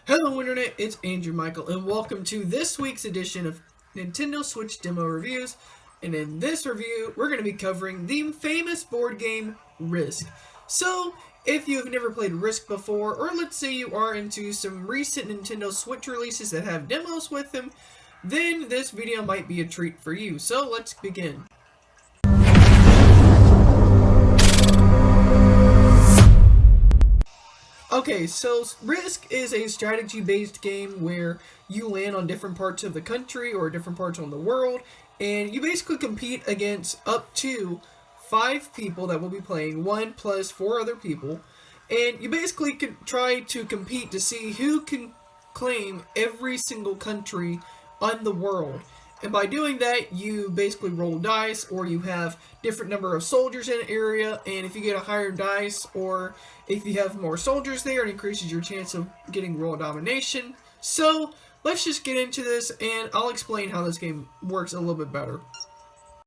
Hello Internet, it's Andrew Michael, and welcome to this week's edition of Nintendo Switch Demo Reviews. And in this review, we're going to be covering the famous board game, Risk. So, if you've never played Risk before, or let's say you are into some recent Nintendo Switch releases that have demos with them, then this video might be a treat for you. So, let's begin. Okay, so Risk is a strategy-based game where you land on different parts of the country or different parts on the world, and you basically compete against up to 5 people that will be playing, 1 plus 4 other people, and you basically can try to compete to see who can claim every single country on the world. And by doing that, you basically roll dice, or you have different number of soldiers in an area, and if you get a higher dice, or if you have more soldiers there, it increases your chance of getting world domination. So, let's just get into this, and I'll explain how this game works a little bit better.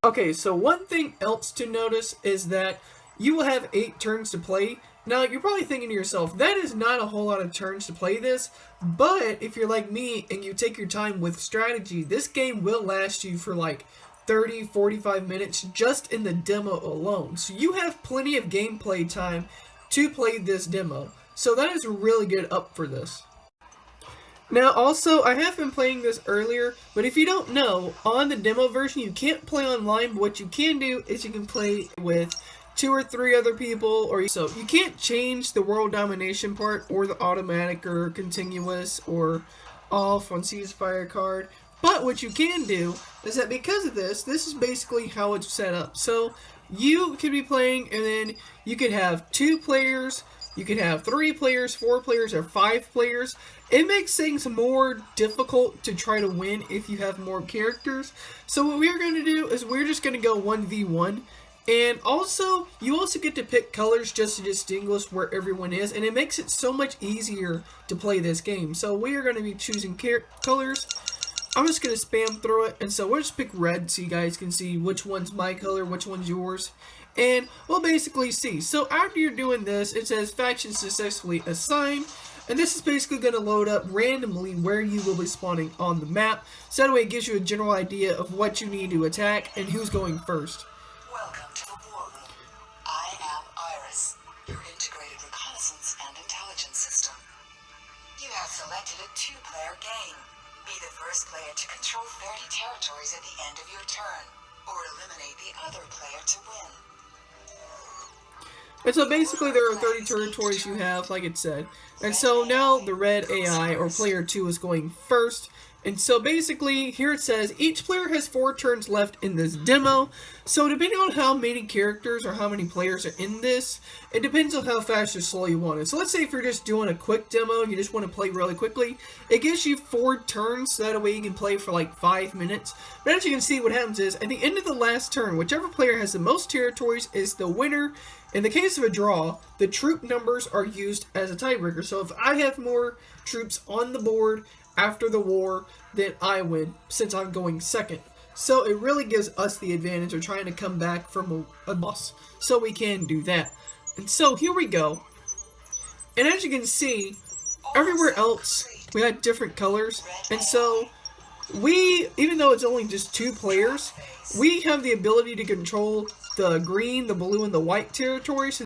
Okay, so one thing else to notice is that you will have 8 turns to play. Now, you're probably thinking to yourself, that is not a whole lot of turns to play this, but if you're like me and you take your time with strategy, this game will last you for like 30-45 minutes just in the demo alone. So you have plenty of gameplay time to play this demo. So that is really good up for this. Now also, I have been playing this earlier, but if you don't know, on the demo version you can't play online, but what you can do is you can play with 2 or 3 other people, so you can't change the world domination part or the automatic or continuous or off on ceasefire card. But what you can do is that because of this is basically how it's set up. So you could be playing, and then you could have 2 players, you could have 3 players, 4 players, or 5 players. It makes things more difficult to try to win if you have more characters. So what we're going to do is we're just going to go 1v1. And also, you also get to pick colors just to distinguish where everyone is, and it makes it so much easier to play this game. So we are going to be choosing colors. I'm just going to spam through it, and so we'll just pick red so you guys can see which one's my color, which one's yours. And we'll basically see. So after you're doing this, it says faction successfully assigned. And this is basically going to load up randomly where you will be spawning on the map. So that way it gives you a general idea of what you need to attack and who's going first. Welcome to the War Room. I am Iris, your integrated reconnaissance and intelligence system. You have selected a 2-player game. Be the first player to control 30 territories at the end of your turn, or eliminate the other player to win. And so basically there are 30 territories you have, like it said. And so now the red AI, or player 2, is going first. And so basically, here it says, each player has 4 turns left in this demo. So depending on how many characters or how many players are in this, it depends on how fast or slow you want it. So let's say if you're just doing a quick demo, you just want to play really quickly, it gives you 4 turns, so that way you can play for like 5 minutes. But as you can see, what happens is, at the end of the last turn, whichever player has the most territories is the winner. In the case of a draw, the troop numbers are used as a tiebreaker. So if I have more troops on the board after the war, then I win, since I'm going second. So it really gives us the advantage of trying to come back from a loss. So we can do that. And so here we go. And as you can see, everywhere else we had different colors. And so we, even though it's only just 2 players, we have the ability to control the green, the blue, and the white territories.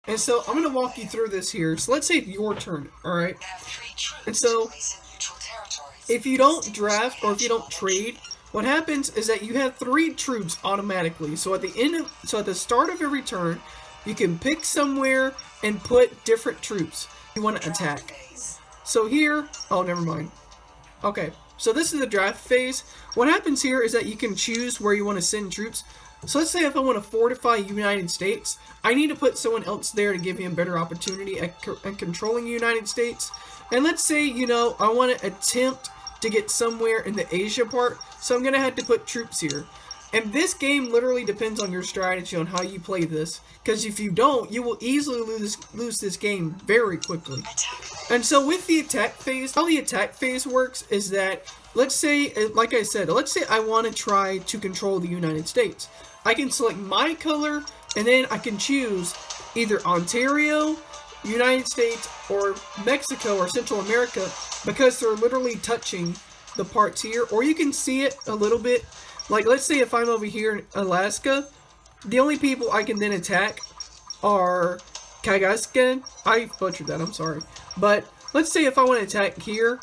And so I'm going to walk you through this here. So let's say it's your turn, alright? And so if you don't draft or if you don't trade, what happens is that you have 3 troops automatically. So at the start of every turn, you can pick somewhere and put different troops you want to attack. So here, oh never mind. Okay, so this is the draft phase. What happens here is that you can choose where you want to send troops. So let's say if I want to fortify United States, I need to put someone else there to give him a better opportunity at controlling United States. And let's say, you know, I want to attempt to get somewhere in the Asia part, so I'm going to have to put troops here. And this game literally depends on your strategy on how you play this, because if you don't, you will easily lose this game very quickly. And so with the attack phase, how the attack phase works is that, let's say, like I said, let's say I want to try to control the United States. I can select my color, and then I can choose either Ontario, United States or Mexico or Central America because they're literally touching the parts here. Or you can see it a little bit. Like, let's say if I'm over here in Alaska, the only people I can then attack are Kagaskan. I butchered that, I'm sorry. But let's say if I want to attack here,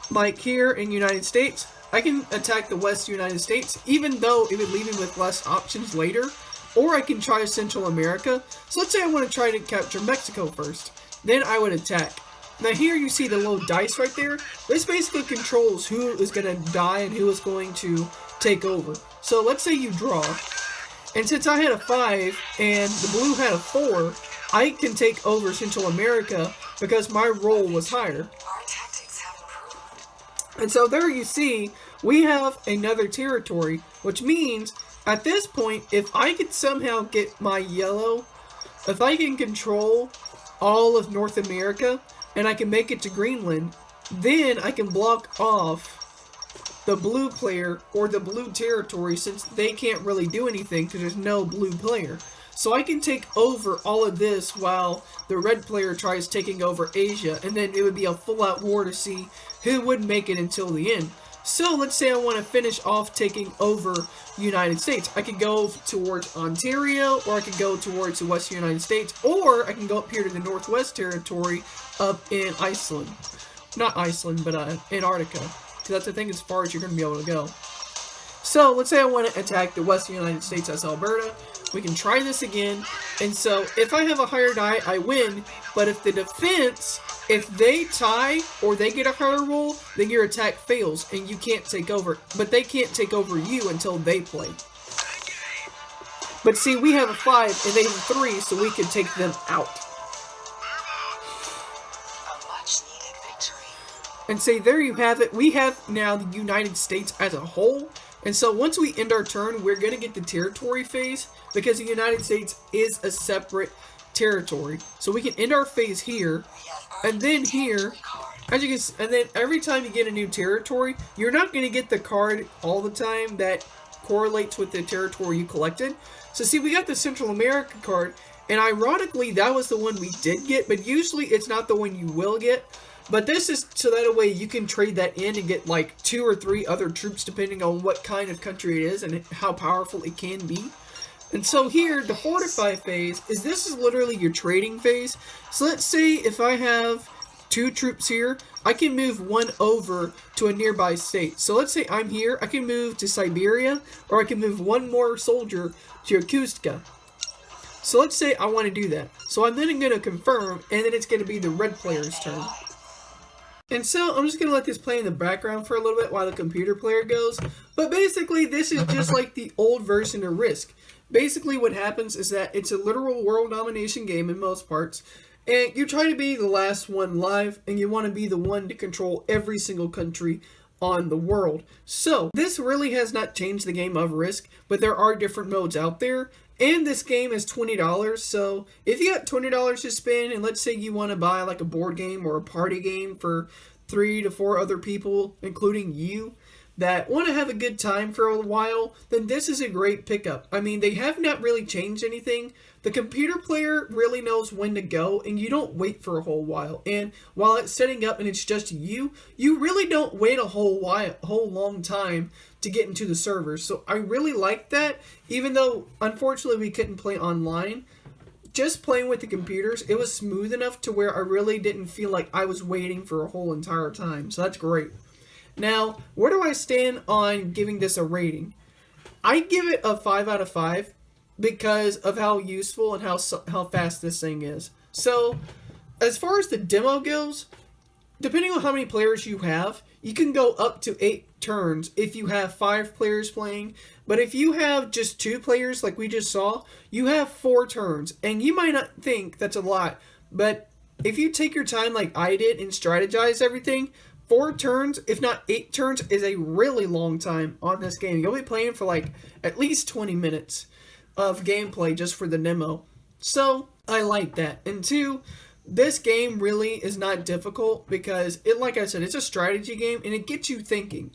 like here in United States, I can attack the West United States, even though it would leave me with less options later. Or I can try Central America. So let's say I want to try to capture Mexico first. Then I would attack. Now here you see the little dice right there. This basically controls who is going to die and who is going to take over. So let's say you draw. And since I had a 5 and the blue had a 4, I can take over Central America because my roll was higher. Our tactics have improved. And so there you see, we have another territory, which means at this point, if I could somehow get my yellow, if I can control all of North America and I can make it to Greenland, then I can block off the blue player or the blue territory since they can't really do anything because there's no blue player. So I can take over all of this while the red player tries taking over Asia, and then it would be a full-out war to see who would make it until the end. So let's say I want to finish off taking over United States. I could go towards Ontario, or I could go towards the West United States, or I can go up here to the Northwest Territory up in Iceland. Not Iceland, but Antarctica. That's, I think, as far as you're going to be able to go. So, let's say I want to attack the Western United States as Alberta. We can try this again. And so, if I have a higher die, I win. But if the defense, if they tie or they get a higher roll, then your attack fails and you can't take over. But they can't take over you until they play. But see, we have a 5 and they have a 3, so we can take them out. And say, there you have it. We have now the United States as a whole. And so once we end our turn, we're going to get the territory phase because the United States is a separate territory. So we can end our phase here. And then here, as you can see, and then every time you get a new territory, you're not going to get the card all the time that correlates with the territory you collected. So see, we got the Central America card. And ironically, that was the one we did get. But usually it's not the one you will get. But this is so that way you can trade that in and get like 2 or 3 other troops depending on what kind of country it is and how powerful it can be. And so here, the fortify phase this is literally your trading phase. So let's say if I have 2 troops here, I can move one over to a nearby state. So let's say I'm here, I can move to Siberia, or I can move one more soldier to Yakutsk. So let's say I want to do that. So I'm then going to confirm, and then it's going to be the red player's turn. And so, I'm just going to let this play in the background for a little bit while the computer player goes. But basically, this is just like the old version of Risk. Basically, what happens is that it's a literal world domination game in most parts. And you try to be the last one live, and you want to be the one to control every single country on the world. So, this really has not changed the game of Risk, but there are different modes out there. And this game is $20, so if you got $20 to spend, and let's say you want to buy like a board game or a party game for 3 to 4 other people, including you, that want to have a good time for a while, then this is a great pickup. I mean, they have not really changed anything. The computer player really knows when to go, and you don't wait for a whole while. And while it's setting up and it's just you really don't wait a whole long time to get into the servers. So I really like that, even though unfortunately we couldn't play online. Just playing with the computers, it was smooth enough to where I really didn't feel like I was waiting for a whole entire time. So that's great. Now, where do I stand on giving this a rating? I give it a 5 out of 5 because of how useful and how fast this thing is. So, as far as the demo goes, depending on how many players you have, you can go up to 8 turns if you have 5 players playing. But if you have just 2 players, like we just saw, you have 4 turns. And you might not think that's a lot, but if you take your time like I did and strategize everything, 4 turns, if not 8 turns, is a really long time on this game. You'll be playing for like at least 20 minutes of gameplay just for the demo. So, I like that. And 2, this game really is not difficult because, like I said, it's a strategy game and it gets you thinking.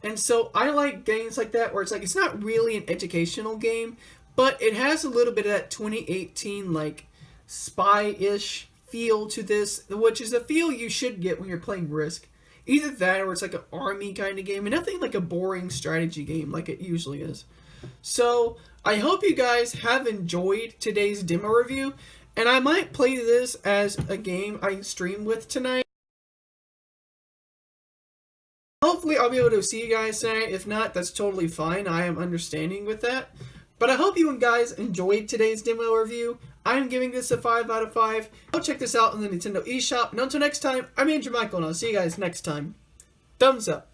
And so I like games like that where it's not really an educational game, but it has a little bit of that 2018 like spy-ish feel to this, which is a feel you should get when you're playing Risk. Either that or it's like an army kind of game, and nothing like a boring strategy game like it usually is. So, I hope you guys have enjoyed today's demo review, and I might play this as a game I stream with tonight. Hopefully I'll be able to see you guys tonight. If not, that's totally fine. I am understanding with that. But I hope you guys enjoyed today's demo review. I'm giving this a 5 out of 5. Go check this out on the Nintendo eShop. And until next time, I'm Andrew Michael, and I'll see you guys next time. Thumbs up.